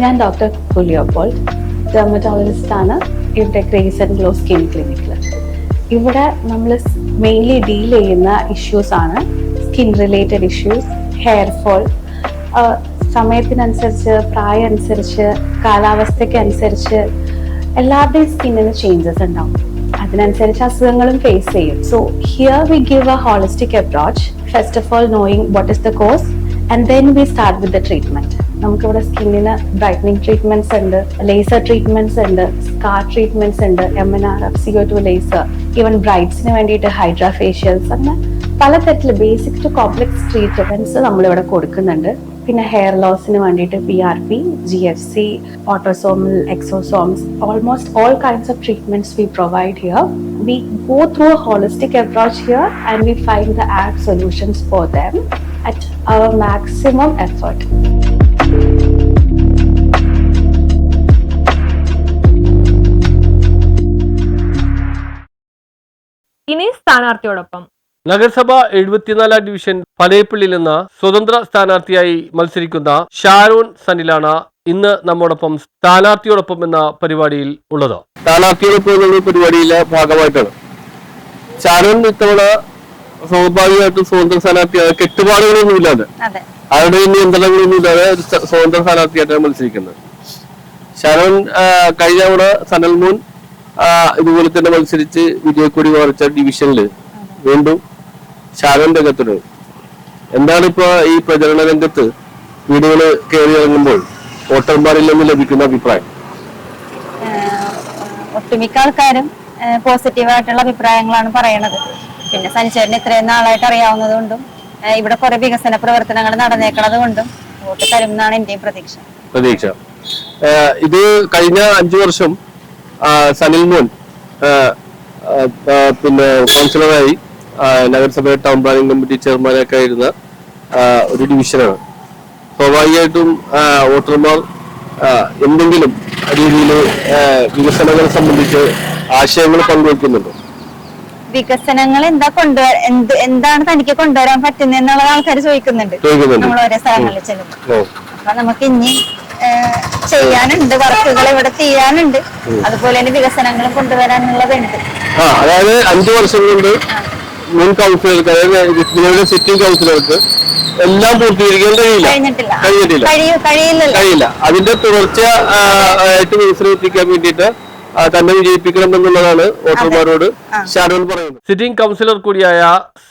ഞാൻ doctor കുലിയോപോൾ, dermatologist ആണ് ഇവിടെ ഗ്രേസ് ആൻഡ് ഗ്ലോ സ്കിൻ ക്ലിനിക്കിൽ. ഇവിടെ നമ്മൾ മെയിൻലി ഡീൽ ചെയ്യുന്ന ഇഷ്യൂസ് ആണ് skin related issues, hair fall, സമയത്തിനനുസരിച്ച്, പ്രായം അനുസരിച്ച്, കാലാവസ്ഥയ്ക്ക് അനുസരിച്ച് എല്ലാവരുടെയും സ്കിന്നിന് ചേഞ്ചസ് ഉണ്ടാവും. അതിനനുസരിച്ച് അസുഖങ്ങളും ഫേസ് ചെയ്യും. So here we give A holistic approach. First of all knowing what is the cause and then we start with the treatment. നമുക്കിവിടെ സ്കിന്നിന് ബ്രൈറ്റനിങ് ട്രീറ്റ്മെന്റ്സ് ഉണ്ട്, ലേസർ ട്രീറ്റ്മെന്റ്സ് ഉണ്ട്, സ്കാർ ട്രീറ്റ്മെന്റ്സ് ഉണ്ട്, MNR, CO2 ലേസർ, ഈവൻ ബ്രൈഡ്സിന് വേണ്ടിയിട്ട് hydra facials, അങ്ങനെ പലതരത്തില് basic to complex treatments നമ്മളിവിടെ കൊടുക്കുന്നുണ്ട്. പിന്നെ ഹെയർ ലോസിന് വേണ്ടിയിട്ട് PRP, GFC, autosomal, exosomes, almost all kinds of treatments we provide here. We go through a holistic approach here and we find the apt solutions for them at our maximum effort. ഇനി സ്ഥാനാർത്ഥിയോടൊപ്പം. നഗരസഭ 74 division പനയപ്പള്ളിയിൽ നിന്ന് സ്വതന്ത്ര സ്ഥാനാർത്ഥിയായി മത്സരിക്കുന്ന ഷാരോൺ സനിലാണ് ഇന്ന് നമ്മോടൊപ്പം സ്ഥാനാർത്ഥിയോടൊപ്പം എന്ന പരിപാടിയിൽ ഉള്ളത്. സ്ഥാനാർത്ഥിയോടൊപ്പം എന്നുള്ള പരിപാടിയിലെ ഭാഗമായിട്ടാണ് ഷാരോൺ ഇത്തവണ സ്വാഭാവികമായിട്ടും സ്വതന്ത്ര സ്ഥാനാർത്ഥിയായ കെട്ടുപാടുകളൊന്നും ഇല്ലാതെ, അവരുടെ നിയന്ത്രണങ്ങളൊന്നും ഇല്ലാതെ സ്വതന്ത്ര സ്ഥാനാർത്ഥിയായിട്ടാണ് മത്സരിക്കുന്നത്. ഷാരോൺ കഴിഞ്ഞ തവണ സനൽമോൻ ഇതുപോലെ തന്നെ മത്സരിച്ച് വിജയക്കൊടി വാങ്ങിച്ച ഡിവിഷനിൽ വീണ്ടും ഷാരോൺ രംഗത്തുണ്ട്. എന്താണ് ഇപ്പൊ ഈ പ്രചരണ രംഗത്ത് വീടുകള് കയറി ഇറങ്ങുമ്പോൾ വോട്ടർമാരിൽ നിന്ന് ലഭിക്കുന്ന അഭിപ്രായം? ഒട്ടുമിക്ക ആൾക്കാരും പോസിറ്റീവായിട്ടുള്ള അഭിപ്രായങ്ങളാണ് പറയണത്. പിന്നെ സഞ്ചാരിന് ഇത്രയും നാളായിട്ട് അറിയാവുന്നത് കൊണ്ടും ഇവിടെ കുറെ വികസന പ്രവർത്തനങ്ങൾ നടന്നേക്കണത് കൊണ്ടും വോട്ട് തരുമെന്നാണ് എന്റെയും പ്രതീക്ഷ. ഇത് കഴിഞ്ഞ 5 വർഷം സനിൽമോൻ പിന്നെ കൗൺസിലറായി നഗരസഭ ടൗൺ പ്ലാനിംഗ് കമ്മിറ്റി ചെയർമാനൊക്കെ ആയിരുന്ന ഒരു ഡിവിഷനാണ്. സ്വാഭാവികമായിട്ടും വോട്ടർമാർ എന്തെങ്കിലും രീതിയിൽ വികസനങ്ങളെ സംബന്ധിച്ച് ആശയങ്ങൾ പങ്കുവെക്കുന്നുണ്ടോ? വികസനങ്ങൾ എന്താണ് തനിക്ക് കൊണ്ടുവരാൻ പറ്റുന്നത് എന്നുള്ളത് ആൾക്കാർ ചോദിക്കുന്നുണ്ട് നമ്മൾ ഓരോ സ്ഥലങ്ങളിൽ ചെല്ലുമ്പോൾ. അപ്പൊ നമുക്ക് ഇനി ചെയ്യാനുണ്ട്, വർക്കുകൾ ഇവിടെ ചെയ്യാനുണ്ട്, അതുപോലെ തന്നെ വികസനങ്ങളും കൊണ്ടുവരാനുള്ളതുണ്ട്. അതായത് 5 വർഷം കൊണ്ട് മുൻ കൗൺസിലർക്ക്, അതായത് നിങ്ങളുടെ സിറ്റിംഗ് കൗൺസിലർക്ക് എല്ലാം പൂർത്തീകരിക്കാൻ കഴിയില്ല. അതിന്റെ തുടർച്ച ആയിട്ട് വികസനത്തിക്കാൻ വേണ്ടിയിട്ട് തന്നെ വിജയിപ്പിക്കണം എന്നുള്ളതാണ് വോട്ടർമാരോട് ഷാരോൺ പറയുന്നത്. സിറ്റിംഗ് കൗൺസിലർ കൂടിയായ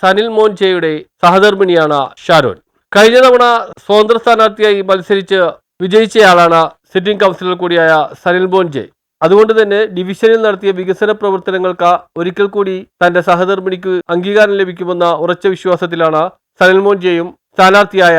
സനിൽ മോൻ ജെയുടെ സഹധർമ്മിണിയാണ് ഷാരോൺ. കഴിഞ്ഞ തവണ സ്വതന്ത്ര സ്ഥാനാർത്ഥിയായി മത്സരിച്ച് വിജയിച്ചയാളാണ് സിറ്റിംഗ് കൗൺസിലർ കൂടിയായ സനിൽ മോൻ ജെ. അതുകൊണ്ട് തന്നെ ഡിവിഷനിൽ നടത്തിയ വികസന പ്രവർത്തനങ്ങൾക്ക് ഒരിക്കൽ കൂടി തന്റെ സഹധർമ്മിണിക്ക് അംഗീകാരം ലഭിക്കുമെന്ന ഉറച്ച വിശ്വാസത്തിലാണ് സനിൽമോൻ ജെയും സ്ഥാനാർത്ഥിയായ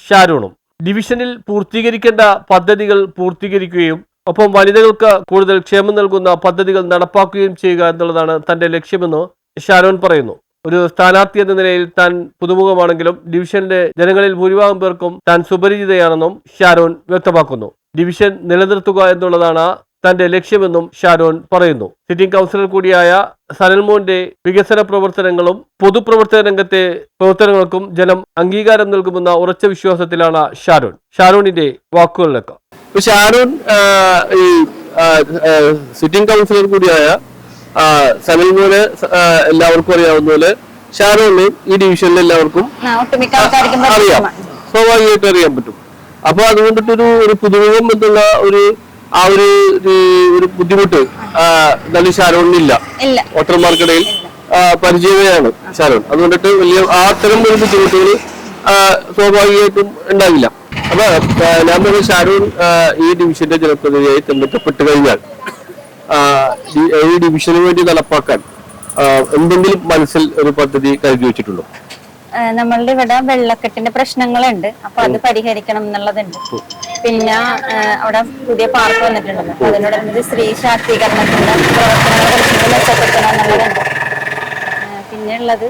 ഷാരോണും. ഡിവിഷനിൽ പൂർത്തീകരിക്കേണ്ട പദ്ധതികൾ പൂർത്തീകരിക്കുകയും ഒപ്പം വനിതകൾക്ക് കൂടുതൽ ക്ഷേമം നൽകുന്ന പദ്ധതികൾ നടപ്പാക്കുകയും ചെയ്യുക എന്നുള്ളതാണ് തന്റെ ലക്ഷ്യമെന്ന് ഷാരോൺ പറയുന്നു. ഒരു സ്ഥാനാർത്ഥി എന്ന നിലയിൽ താൻ പുതുമുഖമാണെങ്കിലും ഡിവിഷനിലെ ജനങ്ങളിൽ ഭൂരിഭാഗം പേർക്കും താൻ സുപരിചിതയാണെന്നും ഷാരോൺ വ്യക്തമാക്കുന്നു. ഡിവിഷൻ നിലനിർത്തുക എന്നുള്ളതാണ് തന്റെ ലക്ഷ്യമെന്നും ഷാരോൺ പറയുന്നു. സിറ്റിംഗ് കൗൺസിലർ കൂടിയായ സനൽമോന്റെ വികസന പ്രവർത്തനങ്ങളും പൊതുപ്രവർത്തന രംഗത്തെ പ്രവർത്തനങ്ങൾക്കും ജനം അംഗീകാരം നൽകുമെന്ന ഉറച്ച വിശ്വാസത്തിലാണ് ഷാരോൺ. ഷാരോണിന്റെ വാക്കുകളിലേക്ക്. ഷാരോൺ ഈ സിറ്റിംഗ് കൗൺസിലർ കൂടിയായ സനൽമോനെ എല്ലാവർക്കും അറിയാവുന്ന പോലെ ഷാരോണിന് ഈ ഡിവിഷനിൽ എല്ലാവർക്കും അറിയാം, സ്വാഭാവികമായിട്ട് അറിയാൻ പറ്റും. അപ്പൊ അതുകൊണ്ടിട്ടൊരു പുതുമുഖം എന്നുള്ള ഒരു ബുദ്ധിമുട്ട് നല്ല ഷാരോണിനില്ല. വോട്ടർമാർക്കിടയിൽ പരിചയമാണ് ഷാരോൺ. അതുകൊണ്ടിട്ട് വലിയ അത്തരം ഒരു ബുദ്ധിമുട്ടുകൾ സ്വാഭാവികമായിട്ടും ഉണ്ടാവില്ല. അപ്പൊ ഞാൻ പറഞ്ഞ ഷാരോൺ ഈ ഡിവിഷന്റെ ജനപ്രതിനിധിയായി തെരഞ്ഞെടുക്കപ്പെട്ട് കഴിഞ്ഞാൽ ഈ ഡിവിഷന് വേണ്ടി നടപ്പാക്കാൻ എന്തെങ്കിലും മനസ്സിൽ ഒരു പദ്ധതി കരുതി വെച്ചിട്ടുണ്ടോ? നമ്മളുടെ ഇവിടെ വെള്ളക്കെട്ടിന്റെ പ്രശ്നങ്ങളുണ്ട്, അപ്പൊ അത് പരിഹരിക്കണം എന്നുള്ളതുണ്ട്. പിന്നെ അവിടെ പുതിയ പാർക്ക് വന്നിട്ടുണ്ടല്ലോ, അപ്പൊ അതിനോടനുബന്ധിച്ച് സ്ത്രീ ശാക്തീകരണത്തിന്റെ പ്രവർത്തനങ്ങൾ മെച്ചപ്പെടുത്തണം എന്നുള്ളതുണ്ട്. പിന്നെ ഉള്ളത്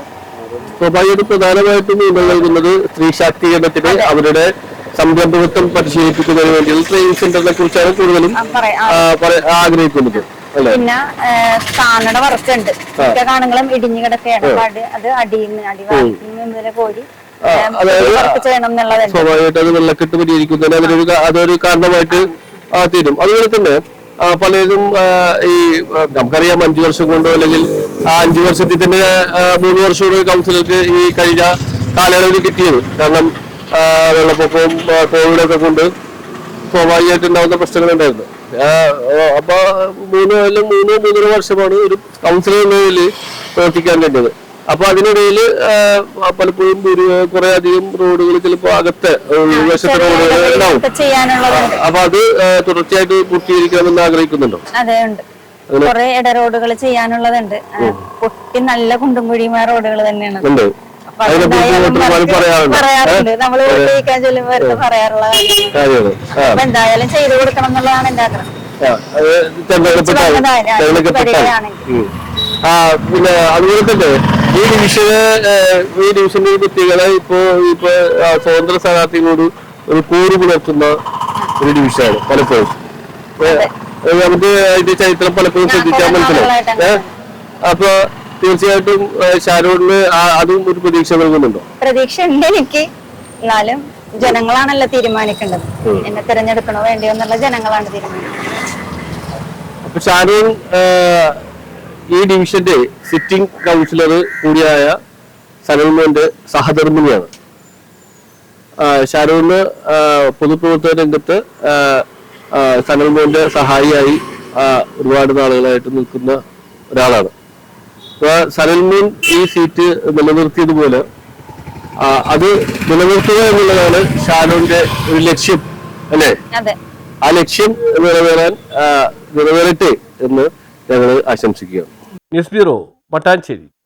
സ്വാഭാവികമായിട്ടും പ്രധാനമായിട്ടും നൽകുന്നത് സ്ത്രീ ശാക്തീകരണത്തിന് അവരുടെ സംരംഭകത്വം പരിശീലിപ്പിക്കുന്നതിന് വേണ്ടിയുള്ള ട്രെയിനിങ് സെന്ററിനെ കുറിച്ചാണ് കൂടുതലും ആഗ്രഹിക്കുന്നത്. പിന്നെ കാണട വർക്കുണ്ട്, മിക്ക കാണുകളും ഇടിഞ്ഞു കിടക്കുകയാണ്. അത് അടിയിൽ കോരി സ്വാഭാവികമായിട്ട് അത് വെള്ളക്കെട്ട് പരിഹരിക്കുന്നതിന് അതൊരു കാരണമായിട്ട് തീരും. അതുപോലെ തന്നെ പലരും ഈ നമുക്കറിയാം 5 വർഷം കൊണ്ടോ അല്ലെങ്കിൽ 5 വർഷത്തിൽ തന്നെ 3 വർഷം കൊണ്ട് കൗൺസിലർക്ക് ഈ കഴിഞ്ഞ കാലയളവിൽ കിട്ടിയത്. കാരണം വെള്ളപ്പൊക്കവും കോവിഡൊക്കെ കൊണ്ട് സ്വാഭാവികമായിട്ട് ഉണ്ടാകുന്ന പ്രശ്നങ്ങളുണ്ടായിരുന്നു. അപ്പൊ 3-3.5 വർഷമാണ് ഒരു കൗൺസിലർ എന്ന നിലയിൽ പ്രവർത്തിക്കാൻ വേണ്ടത്. അപ്പൊ അതിനിടയിൽ പലപ്പോഴും കുറെ അധികം റോഡുകൾ ചിലപ്പോ അകത്തെ ഉൾവശത്തെ റോഡുകൾ ഉണ്ടാവും. അപ്പൊ അത് തുടർച്ചയായിട്ട് പൂർത്തീകരിക്കണമെന്ന് ആഗ്രഹിക്കുന്നുണ്ടോ? അതെ, ഉണ്ട്. കുറെ ഇട റോഡുകൾ ചെയ്യാനുള്ളതുണ്ട്. പൊട്ടി നല്ല കുണ്ടും കുഴിയുമായ റോഡുകൾ തന്നെയാണ്. പറയാറുണ്ട്, നമ്മൾ ഉപയോഗിക്കാൻ ചൊല്ലുമ്പോൾ പറയാറുള്ള കാര്യങ്ങൾ എന്തായാലും ചെയ്തു കൊടുക്കണം എന്നുള്ളതാണ് എന്റെ ആഗ്രഹം. പിന്നെ അതുപോലെ തന്നെ ഈ ഡിവിഷന്റെ പ്രത്യേകത ഇപ്പൊ സ്വതന്ത്ര സ്ഥാനാർത്ഥികളോട് ഒരു കൂറ് പുലർത്തുന്ന ഒരു ഡിവിഷനാണ്. പലപ്പോഴും നമുക്ക് അതിന്റെ ചരിത്രം പലപ്പോഴും ശ്രദ്ധിച്ചാൽ മനസ്സിലാവും. അപ്പൊ തീർച്ചയായിട്ടും ഷാരോണിന് അതും ഒരു പ്രതീക്ഷ നൽകുന്നുണ്ടോ? പ്രതീക്ഷ ഉണ്ട് എനിക്ക്. എന്നാലും ജനങ്ങളാണല്ലോ തീരുമാനിക്കേണ്ടത്, എന്നെ തിരഞ്ഞെടുക്കണോ വേണ്ടിയോ എന്നുള്ള ജനങ്ങളാണ് തീരുമാനിക്കുന്നത്. അപ്പൊ ഷാരോൺ ഈ ഡിവിഷന്റെ സിറ്റിംഗ് കൗൺസിലർ കൂടിയായ സനൽമോന്റെ സഹധർമ്മിണിയാണ്. ഷാരോണിന് പൊതുപ്രവർത്തന രംഗത്ത് സനൽമോന്റെ സഹായിയായി ഒരുപാട് നാളുകളായിട്ട് നിൽക്കുന്ന ഒരാളാണ്. സനൽമോൻ ഈ സീറ്റ് നിലനിർത്തിയതുപോലെ അത് നിലനിർത്തുക എന്നുള്ളതാണ് ഷാരോന്റെ ഒരു ലക്ഷ്യം, അല്ലേ? ആ ലക്ഷ്യം നിറവേറട്ടെ എന്ന് ഞങ്ങൾ ആശംസിക്കുകയാണ്. News bureau, Mattancherry.